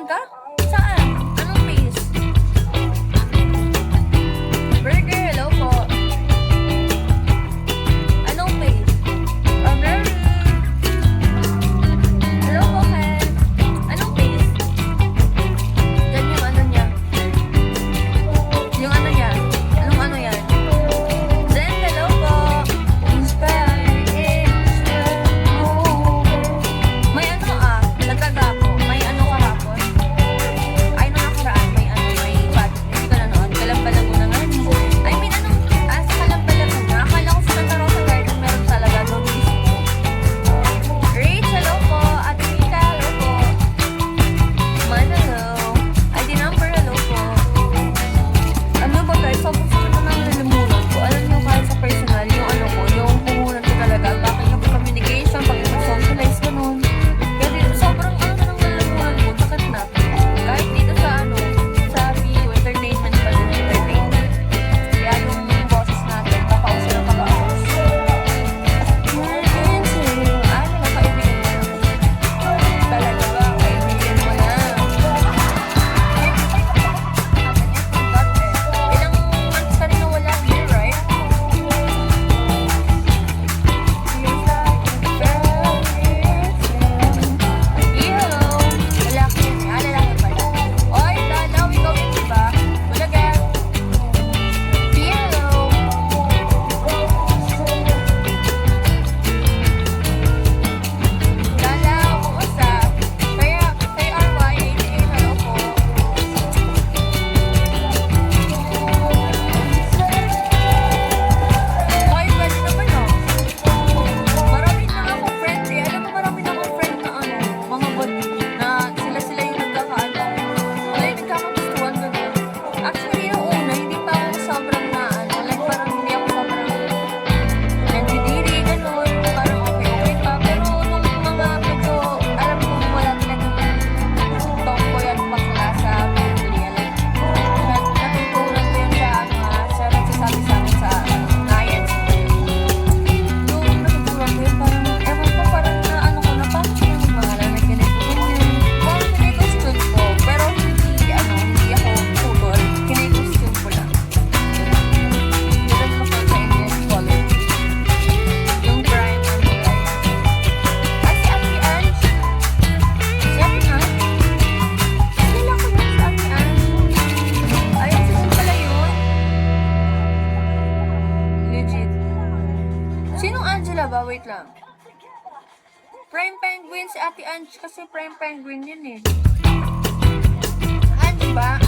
ka? Saan? Anong place? Burger, hello po. Anong place? Mary. Hello po, Ken. Anong place? Yan yung ano niya. Yung ano niya. Anong ano yan? Zen, hello po. Inspire. May ano nagtaga ako. May ano kahapon. Ay, nung nakaraan, may ano, may bad. Hindi ko nanood. Kalambala mo na nga. I mean, anong, sa kalambala mo na. Akala ko sa Santa Rosa Garden meron talaga doon mismo. Rach, hello po. Ate Mika, hello po. Man, hello. ID number, hello po. Ano ba tayo? Sobrang sakit na nang nalimunan ko. Alam niyo, kahit sa personal, yung ano ko, yung puhunan ko talaga, bakit yung communication, pag mag-socialize, ganun. Kasi sobrang ano na nang nalimunan ko, sakit na. Kahit dito sa ano, sa PU, entertainment pa din, entertainment. Kaya yung boses natin, papaus na papaus. Nakakaibigan mo na. Talaga ba? Kaibigan mo na. Ilang months ka rin nawala here, right? Hello! Lalaki yun. Lalaki pala. Oy, Lalaw, ikaw yun, diba? Bulaga. Hello! Lalaw, kumusta? Kaya RY88, hello po. Oy, pwede naman no? Marami na akong friend eh. Alam mo, marami na akong friend na ano, mga bot na sila yung nagkakaano. Wala yung nagkakagustuhan ganun. Actually, yung una, hindi pa ako sobrang na ano, like parang hindi ako sobrang nandidiri, ganun. Parang okay pa. Pero nung mga medyo, alam ko, wala talagang tomboy at bakla sa family. Like, natutunan ko yun sa ano sa nagsasabi sa amin sa science. Yung natutunan ko yun, parang, ewan ko, parang na ano ko na, parang siya yung mga na kinito ganyan. Parang kinito ko, pero hindi ako putol. Kinito ko lang. Yun mo ko sa Indian college. Yung prime ano lang. Si Ate Ange. Si Ate Ange. Kailan ko yun si Ate Ange. Ayun, sino pala yun? Legit. Sinong Angela ba? Wait lang. Prime Penguin si Ate Ange kasi Prime Penguin yun eh. Ange ba?